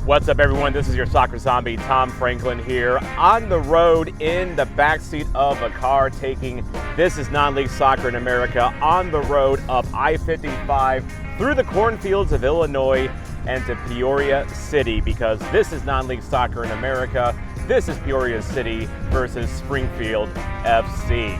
What's up, everyone? This is your soccer zombie, Tom Franklin here, on the road in the backseat of a car, taking This Is Non-League Soccer in America on the road up I-55 through the cornfields of Illinois and to Peoria City, because this is non-league soccer in America. This is Peoria City versus Springfield FC.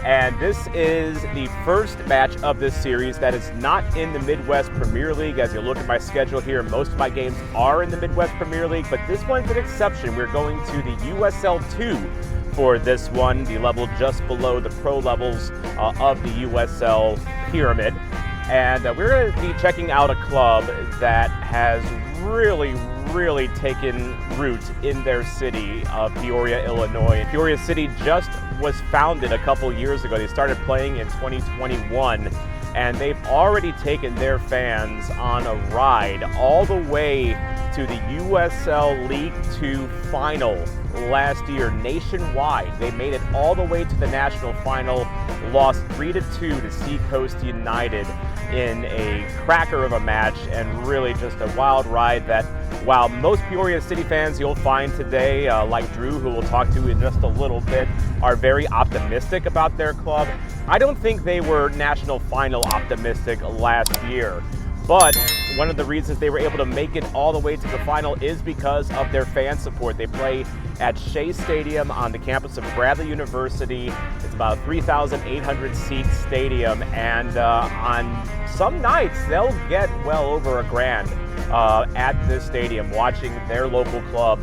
And this is the first match of this series that is not in the Midwest Premier League. As you look at my schedule here, most of my games are in the Midwest Premier League, but this one's an exception. We're going to the USL 2 for this one, the level just below the pro levels of the USL pyramid. And we're going to be checking out a club that has really taken root in their city of Peoria, Illinois. Peoria City just was founded a couple years ago. They started playing in 2021, and they've already taken their fans on a ride all the way to the USL League 2 final last year nationwide. They made it all the way to the national final, lost 3-2 to Seacoast United in a cracker of a match, and really just a wild ride that, while most Peoria City fans you'll find today, like Drew, who we'll talk to in just a little bit, are very optimistic about their club, I don't think they were national final optimistic last year. But one of the reasons they were able to make it all the way to the final is because of their fan support. They play at Shea Stadium on the campus of Bradley University. It's about a 3,800 seat stadium, and on some nights they'll get well over $1,000 at this stadium watching their local club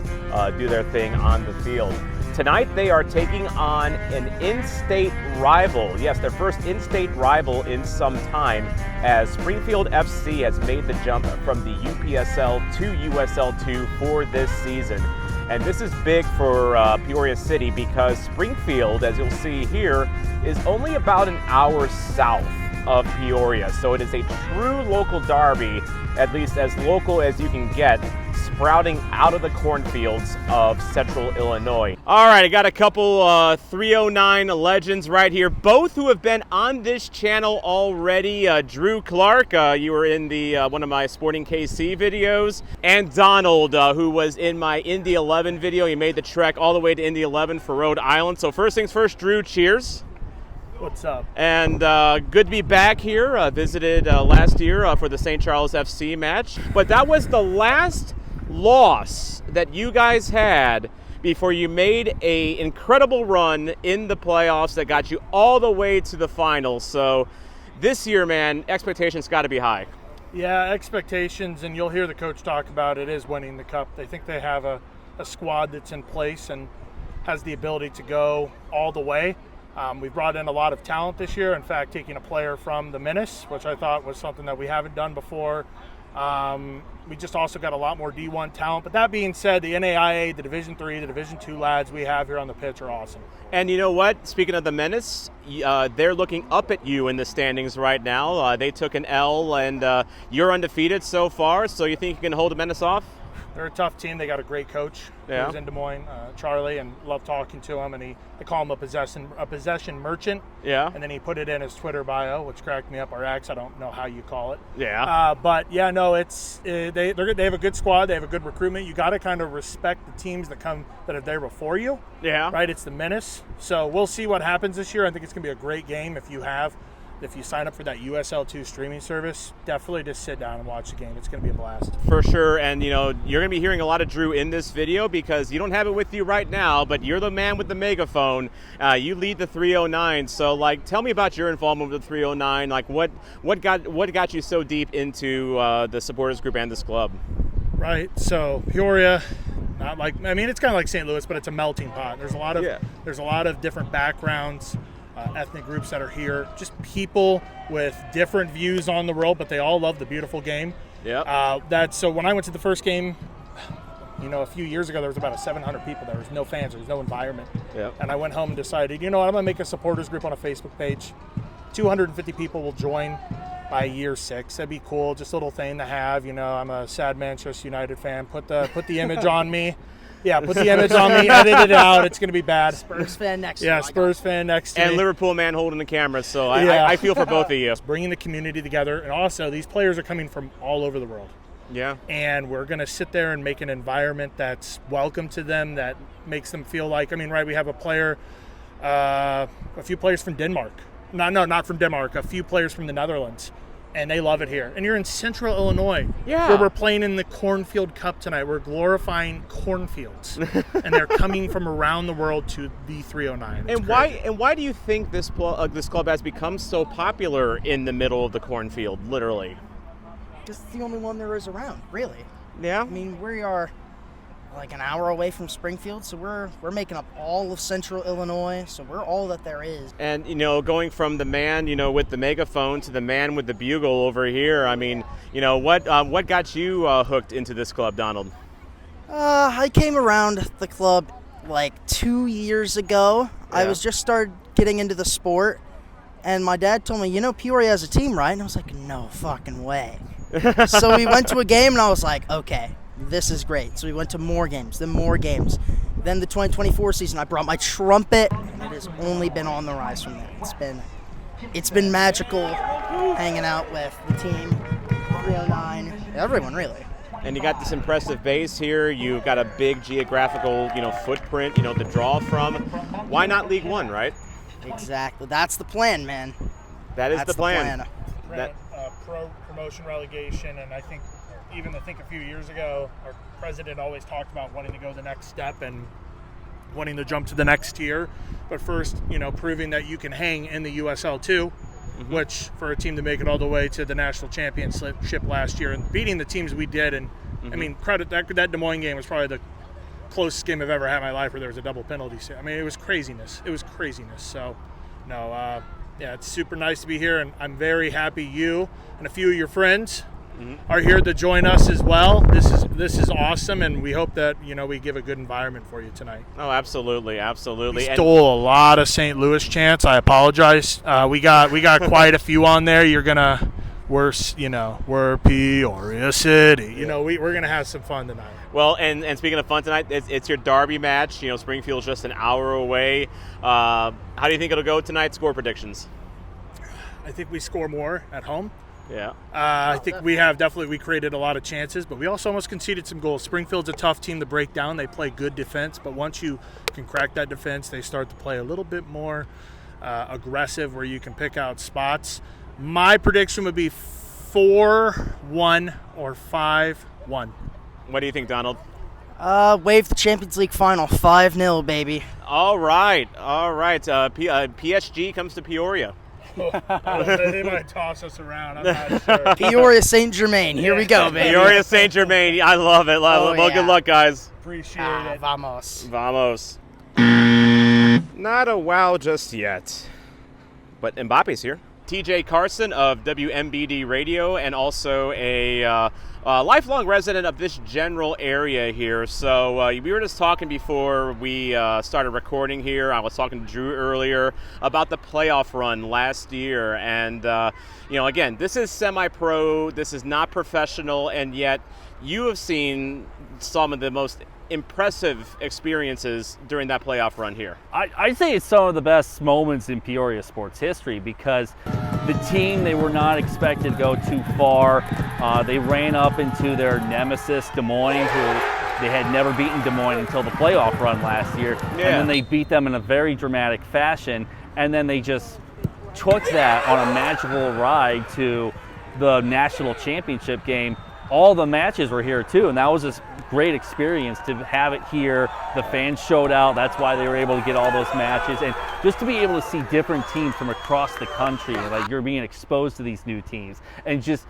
do their thing on the field. Tonight they are taking on an in-state rival. Yes, their first in-state rival in some time, as Springfield FC has made the jump from the UPSL to USL2 for this season. And this is big for Peoria City because Springfield, as you'll see here, is only about an hour south of Peoria. So it is a true local derby, at least as local as you can get, sprouting out of the cornfields of central Illinois. All right, I got a couple 309 legends right here, both who have been on this channel already. Drew Clark, you were in the one of my Sporting KC videos, and Donald, who was in my Indy 11 video. He made the trek all the way to Indy 11 for Rhode Island. So first things first, Drew, cheers. What's up? And good to be back here. Visited last year for the St. Charles FC match. But that was the last loss that you guys had before you made an incredible run in the playoffs that got you all the way to the final. So this year, man, expectations got to be high. Yeah, expectations, and you'll hear the coach talk about it, is winning the cup. They think they have a squad that's in place and has the ability to go all the way. We've brought in a lot of talent this year. In fact, taking a player from the Menace, which I thought was something that we haven't done before. We just also got a lot more D1 talent. But that being said, the NAIA, the Division III, the Division II lads we have here on the pitch are awesome. And you know what? Speaking of the Menace, they're looking up at you in the standings right now. They took an L, and you're undefeated so far. So you think you can hold the Menace off? They're a tough team. They got a great coach who's in Des Moines, Charlie, and love talking to him. And they call him a possession merchant. Yeah. And then he put it in his Twitter bio, which cracked me up. Or X, I don't know how you call it. Yeah. But yeah, no, it's they have a good squad. They have a good recruitment. You got to kind of respect the teams that are there before you. Yeah. Right. It's the Menace. So we'll see what happens this year. I think it's gonna be a great game if you sign up for that USL2 streaming service. Definitely just sit down and watch the game. It's going to be a blast. For sure. And, you're going to be hearing a lot of Drew in this video because you don't have it with you right now, but you're the man with the megaphone. You lead the 309. So, tell me about your involvement with the 309. What got you so deep into the supporters group and this club? Right. So, Peoria, it's kind of like St. Louis, but it's a melting pot. There's a lot of different backgrounds. Ethnic groups that are here, just people with different views on the world, but they all love the beautiful game. Yeah. So when I went to the first game, a few years ago, there was about 700 people. There was no fans. There was no environment. Yeah. And I went home and decided, I'm going to make a supporters group on a Facebook page. 250 people will join by year 6. That'd be cool. Just a little thing to have. I'm a sad Manchester United fan. Put the image on me. Yeah, put the image on me, edit it out. It's going to be bad. Spurs fan next to me. Yeah, Spurs fan next to me. And Liverpool man holding the camera, so I feel for both of you. Bringing the community together, and also these players are coming from all over the world. Yeah. And we're going to sit there and make an environment that's welcome to them, that makes them feel like, right, we have a few players from Denmark. No, not from Denmark, a few players from the Netherlands. And they love it here. And you're in central Illinois, where we're playing in the Cornfield Cup tonight. We're glorifying cornfields. And they're coming from around the world to the 309. And why do you think this club has become so popular in the middle of the cornfield, literally? This is the only one there is around, really. Yeah? We are like an hour away from Springfield, so we're making up all of central Illinois, so we're all that there is. And, going from the man, with the megaphone to the man with the bugle over here, what got you hooked into this club, Donald? I came around the club like 2 years ago. Yeah. I was just started getting into the sport, and my dad told me, Peoria has a team, right? And I was like, no fucking way. So we went to a game, and I was like, okay, this is great. So we went to more games. Then the 2024 season, I brought my trumpet, and it has only been on the rise from there. It's been magical hanging out with the team, 309, everyone really. And you got this impressive base here. You've got a big geographical, footprint, to draw from. Why not League One, right? Exactly. That's the plan, man. That's the plan. Promotion relegation, and I think a few years ago, our president always talked about wanting to go the next step and wanting to jump to the next tier. But first, proving that you can hang in the USL too, which for a team to make it all the way to the national championship last year and beating the teams we did. And credit that Des Moines game was probably the closest game I've ever had in my life where there was a double penalty. It was craziness. So, no, it's super nice to be here, and I'm very happy you and a few of your friends are here to join us as well. This is awesome, and we hope that we give a good environment for you tonight. Oh, absolutely. We stole a lot of St. Louis chants. I apologize. We got quite a few on there. We're Peoria City. We're gonna have some fun tonight. Well, and speaking of fun tonight, it's your derby match. Springfield's just an hour away. How do you think it'll go tonight? Score predictions? I think we score more at home. Yeah. I think we created a lot of chances, but we also almost conceded some goals. Springfield's a tough team to break down. They play good defense, but once you can crack that defense, they start to play a little bit more aggressive where you can pick out spots. My prediction would be 4-1 or 5-1. What do you think, Donald? Wave the Champions League final, 5-0, baby. All right. PSG comes to Peoria. They might toss us around. I'm not sure. Peoria St. Germain. Here we go, baby. Peoria St. Germain. I love it. Well, good luck, guys. Appreciate it. Vamos. Not a wow just yet. But Mbappe's here. TJ Carson of WMBD Radio, and also a lifelong resident of this general area here. So we were just talking before we started recording here. I was talking to Drew earlier about the playoff run last year. And, again, this is semi-pro. This is not professional. And yet you have seen some of the most impressive experiences during that playoff run here. I'd say it's some of the best moments in Peoria sports history because the team, they were not expected to go too far. They ran up into their nemesis, Des Moines, who they had never beaten Des Moines until the playoff run last year. Yeah. And then they beat them in a very dramatic fashion. And then they just took that on a magical ride to the national championship game. All the matches were here too, and that was a great experience to have it here. The fans showed out. That's why they were able to get all those matches, and just to be able to see different teams from across the country, like you're being exposed to these new teams, and just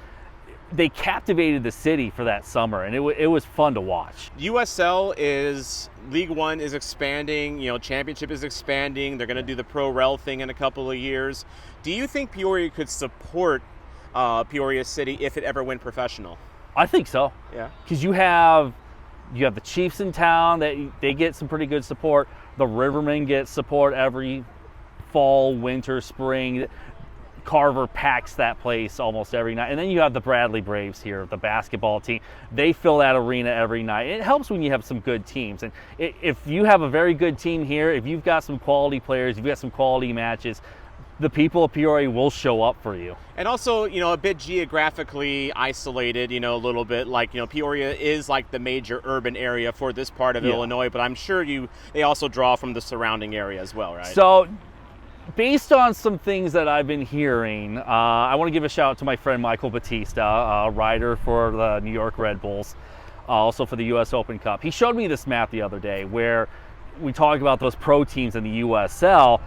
they captivated the city for that summer, and it was fun to watch. USL is League One is expanding. Championship is expanding. They're going to do the Pro Rel thing in a couple of years. Do you think Peoria could support Peoria City if it ever went professional? I think so. Yeah. Because you have the Chiefs in town, they get some pretty good support. The Rivermen get support every fall, winter, spring. Carver packs that place almost every night. And then you have the Bradley Braves here, the basketball team. They fill that arena every night. It helps when you have some good teams. And if you have a very good team here, if you've got some quality players, if you've got some quality matches, the people of Peoria will show up for you. And also, you know, a bit geographically isolated, you know, a little bit. Like, you know, Peoria is like the major urban area for this part of Illinois, but I'm sure they also draw from the surrounding area as well, right? So, based on some things that I've been hearing, I want to give a shout out to my friend Michael Batista, a rider for the New York Red Bulls, also for the U.S. Open Cup. He showed me this map the other day where we talk about those pro teams in the USL.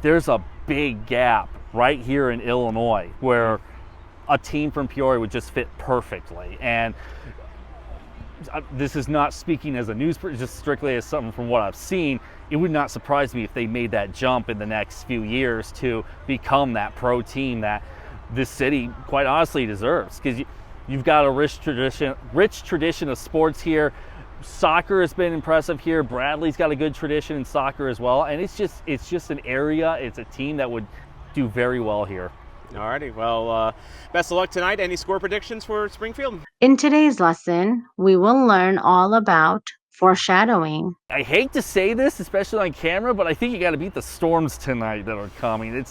There's a big gap right here in Illinois where a team from Peoria would just fit perfectly. And this is not speaking as a news, just strictly as something from what I've seen. It would not surprise me if they made that jump in the next few years to become that pro team that this city quite honestly deserves, because you've got a rich tradition of sports here. Soccer has been impressive here. Bradley's got a good tradition in soccer as well, and it's just an area, it's a team that would do very well here. Alrighty, well, best of luck tonight. Any score predictions for Springfield? In today's lesson, we will learn all about foreshadowing. I hate to say this, especially on camera, but I think you got to beat the Storms tonight that are coming.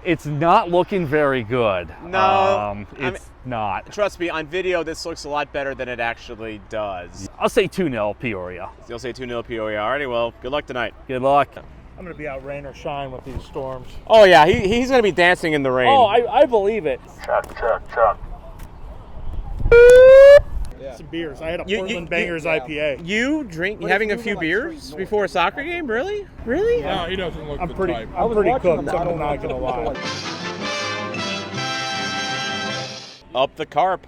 It's not looking very good. No, it's not. Trust me, on video, this looks a lot better than it actually does. I'll say 2-0 Peoria. You'll say 2-0 Peoria. Alrighty, well, good luck tonight. Good luck. I'm going to be out rain or shine with these storms. Oh yeah, he's going to be dancing in the rain. Oh, I believe it. Chuck. Some beers. I had a Portland Bangers IPA. You having a few beers before a soccer game? Really? Really? No, he doesn't look I'm the pretty type. cooked, so I'm not going to lie. Up the carp.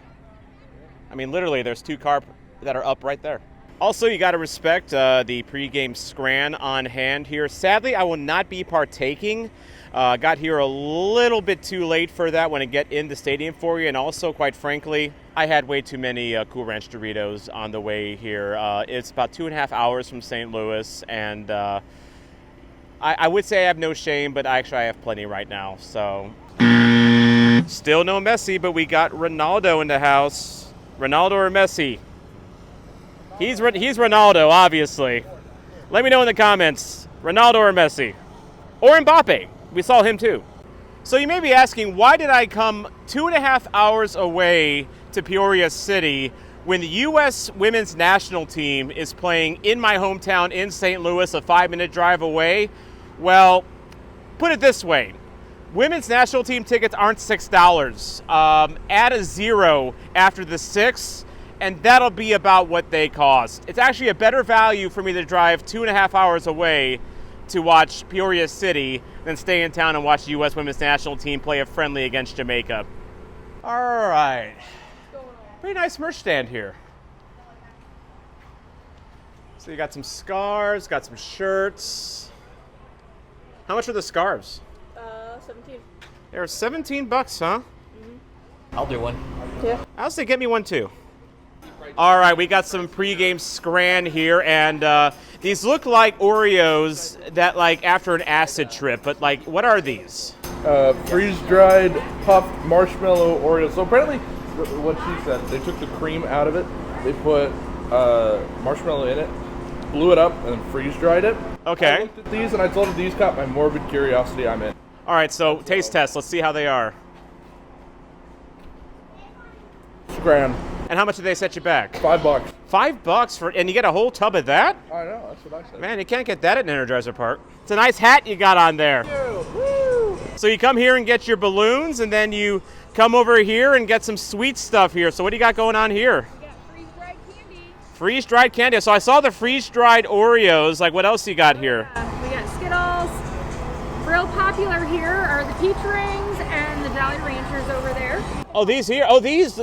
I mean, literally, there's 2 carp that are up right there. Also, you got to respect the pregame Scran on hand here. Sadly, I will not be partaking. Got here a little bit too late for that when I get in the stadium for you. And also, quite frankly, I had way too many Cool Ranch Doritos on the way here. It's about 2.5 hours from St. Louis. And I would say I have no shame, but I have plenty right now. So, still no Messi, but we got Ronaldo in the house. Ronaldo or Messi? He's Ronaldo, obviously. Let me know in the comments, Ronaldo or Messi? Or Mbappe. We saw him too. So you may be asking, why did I come 2.5 hours away to Peoria City when the U.S. women's national team is playing in my hometown in St. Louis, a 5-minute drive away? Well, put it this way. Women's national team tickets aren't $6. Add a 0 after the 6, and that'll be about what they cost. It's actually a better value for me to drive 2.5 hours away to watch Peoria City than stay in town and watch the U.S. women's national team play a friendly against Jamaica. All right. Pretty nice merch stand here. So you got some scarves, got some shirts. How much are the scarves? 17. They're $17, huh? Mm-hmm. I'll do one. Yeah. I'll say get me one too. All right, we got some pregame Scran here, and these look like Oreos that like after an acid trip, but like what are these? Freeze-dried puffed marshmallow Oreos. So apparently, what she said, they took the cream out of it, they put marshmallow in it, blew it up, and then freeze-dried it. Okay. I looked at these and I told them these caught my morbid curiosity. I'm in. All right, so taste test. Let's see how they are. Scran. And how much did they set you back? $5. $5 for, and you get a whole tub of that? I know, that's what I said. Man, you can't get that at Energizer Park. It's a nice hat you got on there. Woo! So you come here and get your balloons, and then you come over here and get some sweet stuff here. So what do you got going on here? We got freeze-dried candy. Freeze-dried candy. So I saw the freeze-dried Oreos. Like, what else you got here? We got Skittles. Real popular here are the Peach Rings and the Jolly Ranchers over there. Oh, these here. Oh, these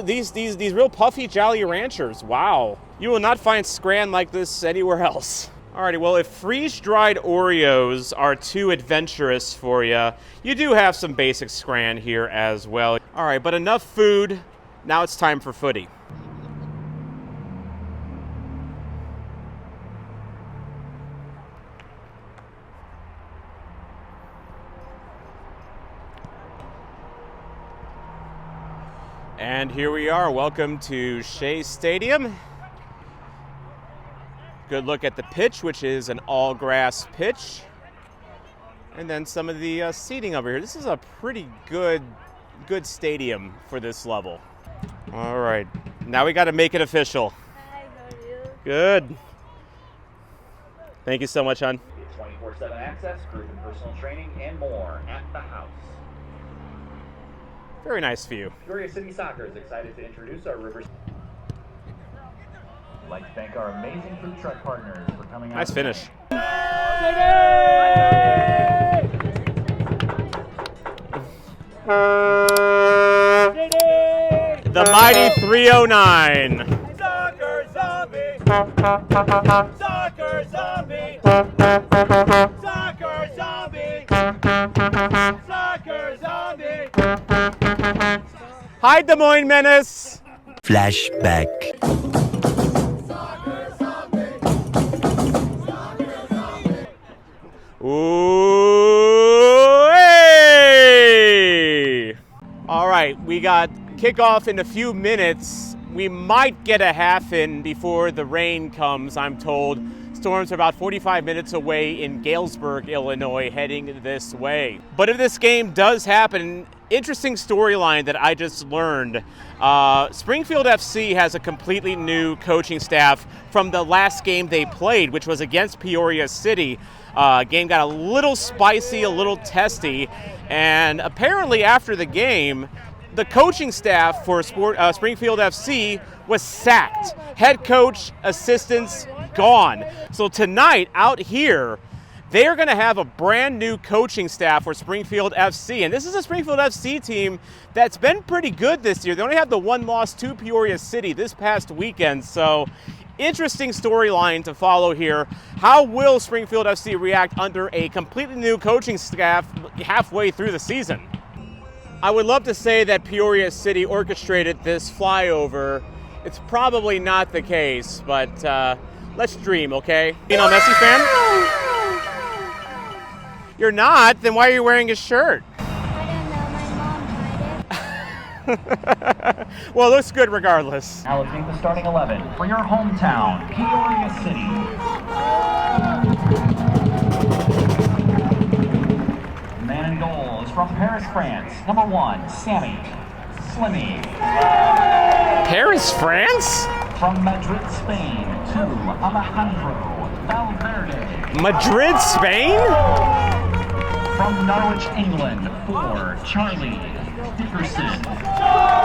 real puffy Jolly Ranchers. Wow. You will not find Scran like this anywhere else. Alrighty, well, if freeze-dried Oreos are too adventurous for you, you do have some basic Scran here as well. All right, but enough food. Now it's time for footy. And here we are. Welcome to Shea Stadium. Good look at the pitch, which is an all-grass pitch. And then some of the seating over here. This is a pretty good stadium for this level. All right, now we got to make it official. Good. Thank you so much, hon. 24/7 access, group and personal training, and more at the house. Very nice view. Peoria City Soccer is excited to introduce our Rivers. We'd like to thank our amazing food truck partners for coming out. Nice finish. The mighty 309. Soccer zombie! Soccer zombie! Soccer zombie! Soccer zombie! Hi, Des Moines Menace. Flashback. Ooh, hey! All right, we got kickoff in a few minutes. We might get a half in before the rain comes, I'm told. Storms are about 45 minutes away in Galesburg, Illinois, heading this way. But if this game does happen, interesting storyline that I just learned. Springfield FC has a completely new coaching staff from the last game they played, which was against Peoria City. Game got a little spicy, a little testy, and apparently after the game, the coaching staff for Springfield FC was sacked. Head coach, assistants, gone. So tonight, out here, they are going to have a brand new coaching staff for Springfield FC. And this is a Springfield FC team that's been pretty good this year. They only had the one loss to Peoria City this past weekend. So interesting storyline to follow here. How will Springfield FC react under a completely new coaching staff halfway through the season? I would love to say that Peoria City orchestrated this flyover. It's probably not the case, but let's dream, okay? You know, Messi fan? You're not? Then why are you wearing his shirt? I don't know. My mom bought it. Well, it looks good regardless. Now let's meet the starting 11 for your hometown, Peoria City. Man in goal is from Paris, France. Number 1, Sammy Slimmy. Paris, France? From Madrid, Spain, 2, Alejandro Valverde. Madrid, Spain? From Norwich, England, 4, Charlie Dickerson.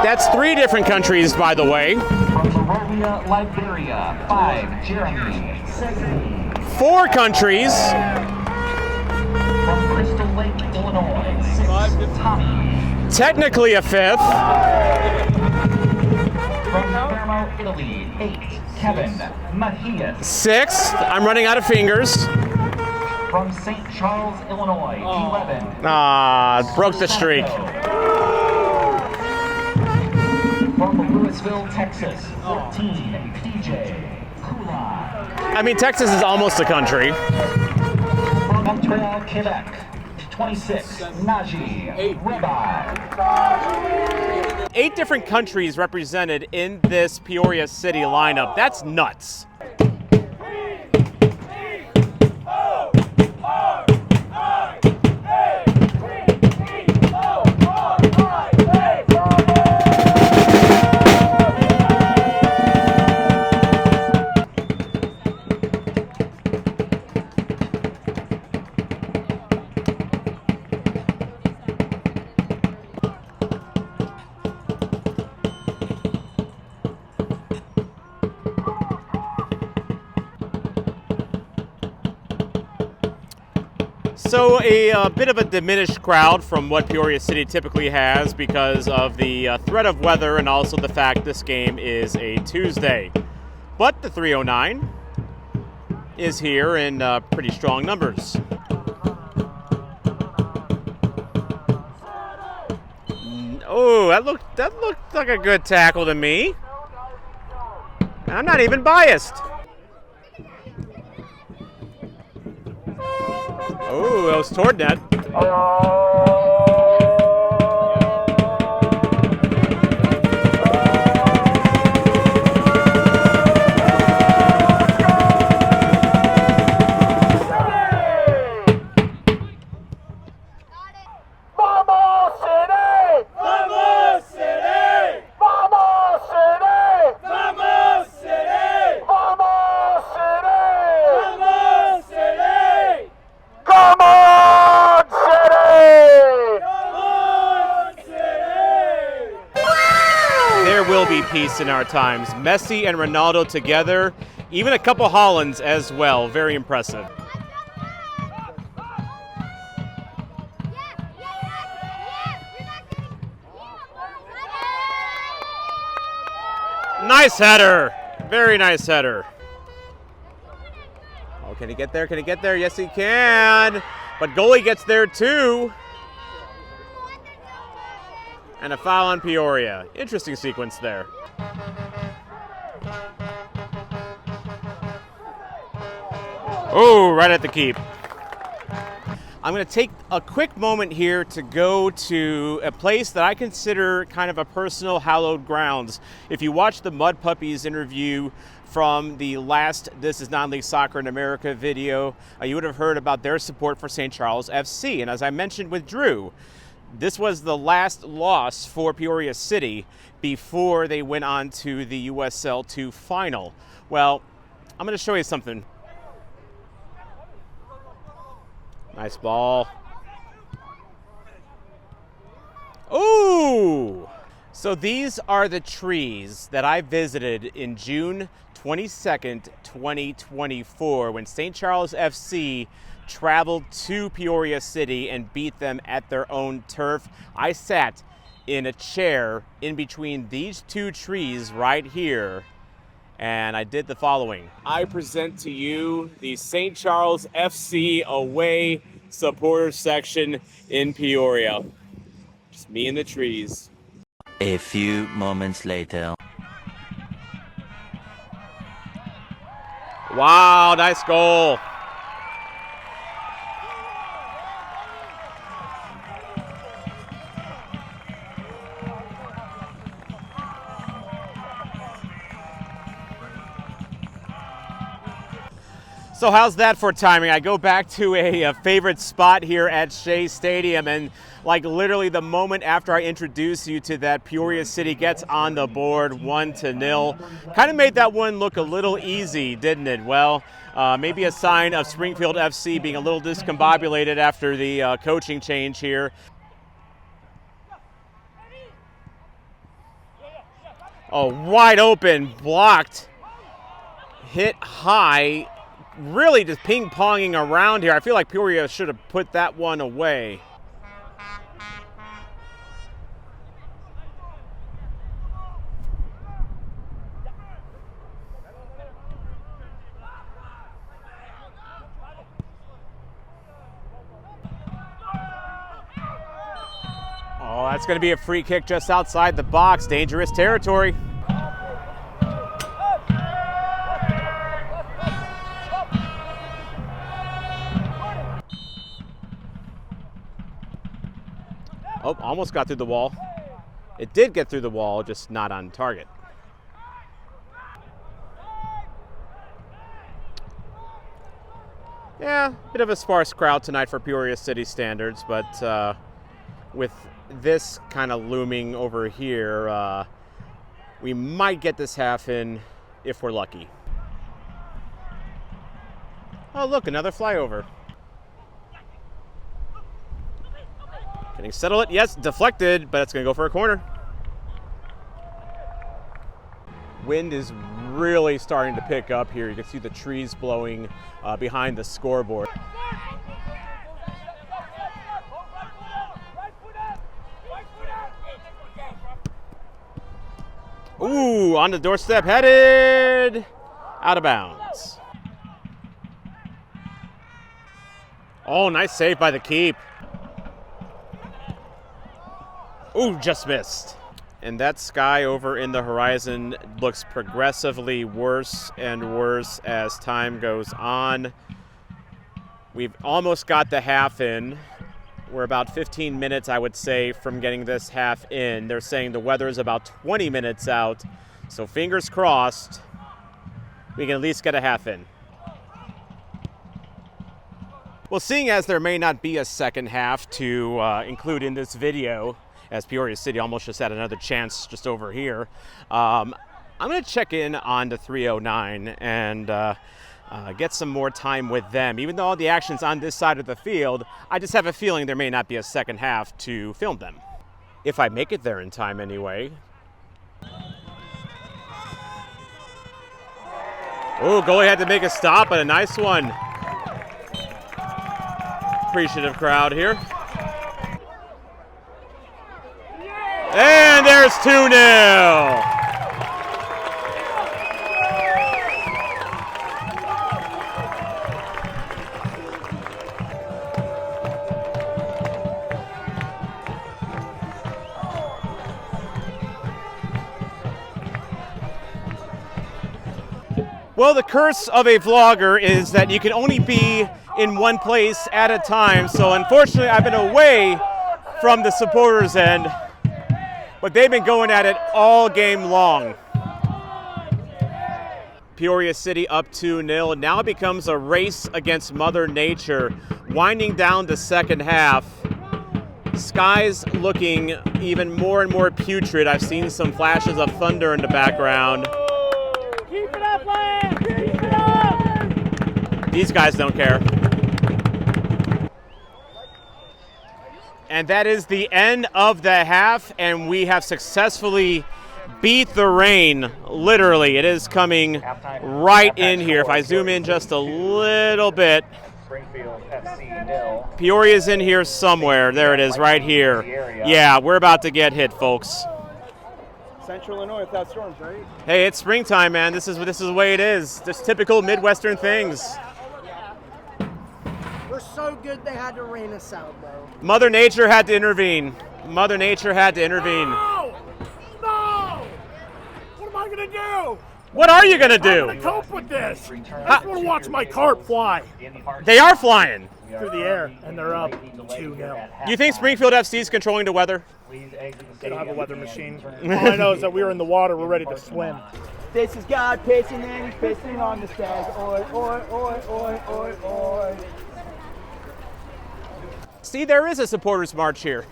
That's 3 different countries, by the way. From Monrovia, Liberia, 5, Jeremy Segni. 4 countries. From Crystal Lake, Illinois, 6, Tommy. Technically a 5th. From Palermo, Italy, 8, Kevin Mahias. 6th. I'm running out of fingers. From St. Charles, Illinois, 11. Broke the streak. From Louisville, Texas, 14, DJ Kula. I mean, Texas is almost a country. From Montreal, Quebec, 26, Najee Rabbi. 8 different countries represented in this Peoria City lineup. That's nuts. So a bit of a diminished crowd from what Peoria City typically has because of the threat of weather and also the fact this game is a Tuesday. But the 309 is here in pretty strong numbers. Oh, that looked like a good tackle to me. And I'm not even biased. Oh, that was toward net. piece in our times. Messi and Ronaldo together, even a couple Hollands as well. Very impressive. Nice header. Very nice header. Oh, can he get there? Can he get there? Yes, he can. But goalie gets there too. And a foul on Peoria. Interesting sequence there. Oh, right at the keep. I'm going to take a quick moment here to go to a place that I consider kind of a personal hallowed grounds. If you watch the Mud Puppies interview from the last This Is Non-League Soccer in America video, you would have heard about their support for St. Charles FC. And as I mentioned with Drew, this was the last loss for Peoria City before they went on to the USL 2 final. Well, I'm going to show you something. Nice ball. Ooh! So these are the trees that I visited in June 22nd, 2024, when St. Charles FC traveled to Peoria City and beat them at their own turf. I sat in a chair in between these two trees right here, and I did the following. I present to you the St. Charles FC away supporter section in Peoria. Just me and the trees. A few moments later. Wow, nice goal. So how's that for timing? I go back to a favorite spot here at Shea Stadium, and like literally the moment after I introduce you to that, Peoria City gets on the board 1-0. Kind of made that one look a little easy, didn't it? Well, maybe a sign of Springfield FC being a little discombobulated after the coaching change here. Oh, wide open, blocked, hit high. Really just ping-ponging around here. I feel like Peoria should have put that one away. Oh, that's going to be a free kick just outside the box. Dangerous territory. Oh, almost got through the wall. It did get through the wall, just not on target. Yeah, bit of a sparse crowd tonight for Peoria City standards, but with this kind of looming over here, we might get this half in if we're lucky. Oh, look, another flyover. Can he settle it? Yes, deflected, but it's going to go for a corner. Wind is really starting to pick up here. You can see the trees blowing behind the scoreboard. Ooh, on the doorstep, headed out of bounds. Oh, nice save by the keep. Ooh, just missed. And that sky over in the horizon looks progressively worse and worse as time goes on. We've almost got the half in. We're about 15 minutes, I would say, from getting this half in. They're saying the weather is about 20 minutes out. So fingers crossed, we can at least get a half in. Well, seeing as there may not be a second half to include in this video, as Peoria City almost just had another chance just over here, I'm going to check in on the 309 and get some more time with them. Even though all the action's on this side of the field, I just have a feeling there may not be a second half to film them. If I make it there in time anyway. Oh, goalie had to make a stop, but a nice one. Appreciative crowd here. And there's 2-0. Well, the curse of a vlogger is that you can only be in one place at a time. So unfortunately, I've been away from the supporters' end, but they've been going at it all game long. Peoria City up 2-0. Now it becomes a race against Mother Nature, winding down the second half. Skies looking even more and more putrid. I've seen some flashes of thunder in the background. Keep it up, Lance! Keep it up! These guys don't care. And that is the end of the half, and we have successfully beat the rain. Literally, it is coming right in here. If I zoom in just a little bit, Springfield FC 0. Peoria's in here somewhere. There it is, right here. Yeah, we're about to get hit, folks. Central Illinois without storms, right? Hey, it's springtime, man. This is the way it is. Just typical Midwestern things. We're so good they had to rain us out, though. Mother Nature had to intervene. Mother Nature had to intervene. No! No! What am I going to do? What are you going to do? I'm going to cope with this. I just want to watch my carp fly. They are flying. Through the air, and they're up 2-0. You think Springfield FC is controlling the weather? They don't have a weather machine. All I know is that we were in the water, we're ready to swim. This is God pissing and he's pissing on the stairs. Oi, oi, oi, oi, oi, oi. See, there is a supporters march here.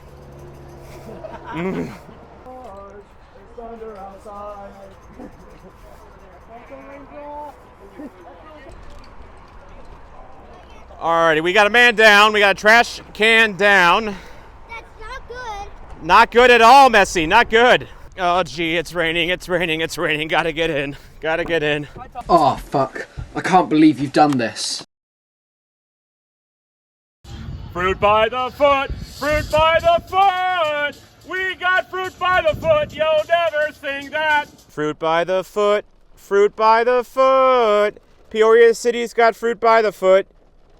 Alrighty, we got a man down. We got a trash can down. That's not good. Not good at all, Messi. Not good. Oh, gee, it's raining. It's raining. It's raining. Gotta get in. Gotta get in. Oh, fuck. I can't believe you've done this. Fruit by the foot. Fruit by the foot. We got fruit by the foot. You'll never sing that. Fruit by the foot. Fruit by the foot. Peoria City's got fruit by the foot.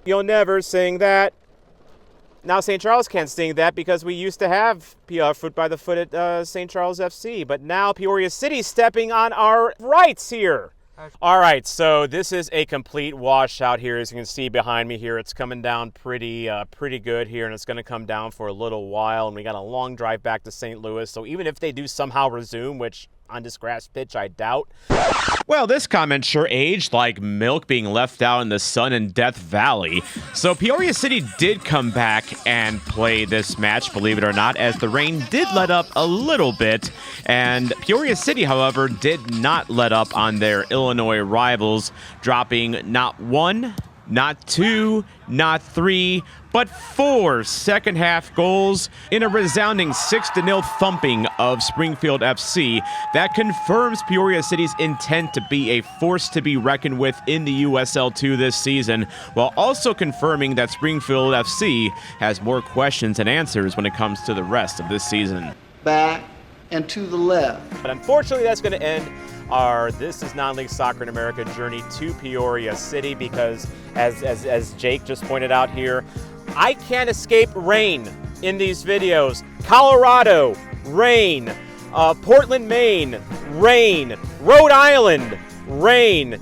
You'll never sing that. Now St. Charles can't sing that because we used to have fruit by the foot at St. Charles FC, but now Peoria City stepping on our rights here. All right, so this is a complete washout here. As you can see behind me here, it's coming down pretty good here, and it's going to come down for a little while, and we got a long drive back to St. Louis, so even if they do somehow resume, which on this grass pitch I doubt. Well, this comment sure aged like milk being left out in the sun in Death Valley. So Peoria City did come back and play this match, believe it or not, as the rain did let up a little bit. And Peoria City, however, did not let up on their Illinois rivals, dropping not one, not two, not three, but 4 second-half goals in a resounding 6-0 thumping of Springfield FC. That confirms Peoria City's intent to be a force to be reckoned with in the USL2 this season, while also confirming that Springfield FC has more questions than answers when it comes to the rest of this season. Back and to the left. But unfortunately, that's going to end our This is Non-League Soccer in America journey to Peoria City, because as Jake just pointed out here, I can't escape rain in these videos. Colorado, rain. Portland, Maine, rain. Rhode Island, rain.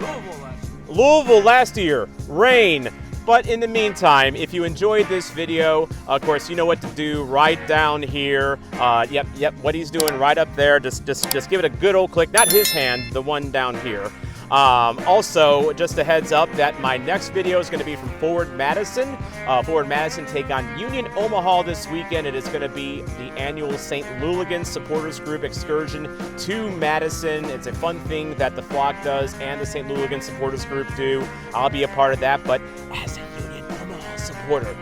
Louisville last year, rain. But in the meantime, if you enjoyed this video, of course, you know what to do right down here. Yep, what he's doing right up there. Just give it a good old click. Not his hand, the one down here. Also, just a heads up that my next video is going to be from Forward Madison. Forward Madison take on Union Omaha this weekend. It is going to be the annual St. Louligan Supporters Group excursion to Madison. It's a fun thing that the Flock does and the St. Louligan Supporters Group do. I'll be a part of that, but as a Union Omaha supporter,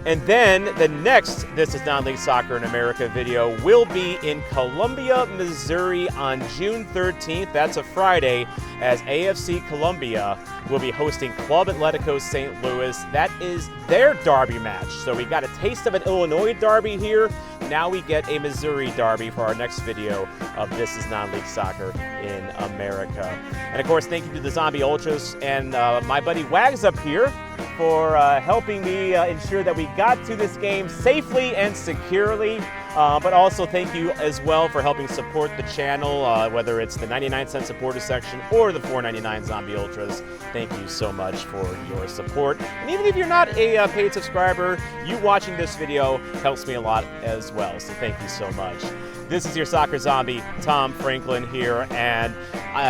And then the next This Is Non-League Soccer in America video will be in Columbia, Missouri on June 13th. That's a Friday, as AFC Columbia will be hosting Club Atletico St. Louis. That is their derby match. So we got a taste of an Illinois derby here. Now we get a Missouri derby for our next video of This Is Non-League Soccer in America. And of course, thank you to the Zombie Ultras and my buddy Wags up here for helping me ensure that we got to this game safely and securely. But also thank you as well for helping support the channel, whether it's the 99-cent supporter section or the $4.99 Zombie Ultras. Thank you so much for your support. And even if you're not a paid subscriber, you watching this video helps me a lot as well. So thank you so much. This is your Soccer Zombie, Tom Franklin here, and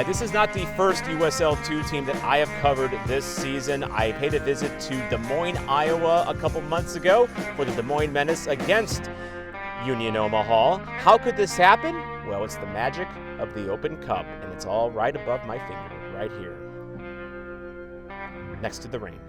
this is not the first USL2 team that I have covered this season. I paid a visit to Des Moines, Iowa a couple months ago for the Des Moines Menace against Union Omaha. How could this happen? Well, it's the magic of the Open Cup, and it's all right above my finger, right here, next to the rain.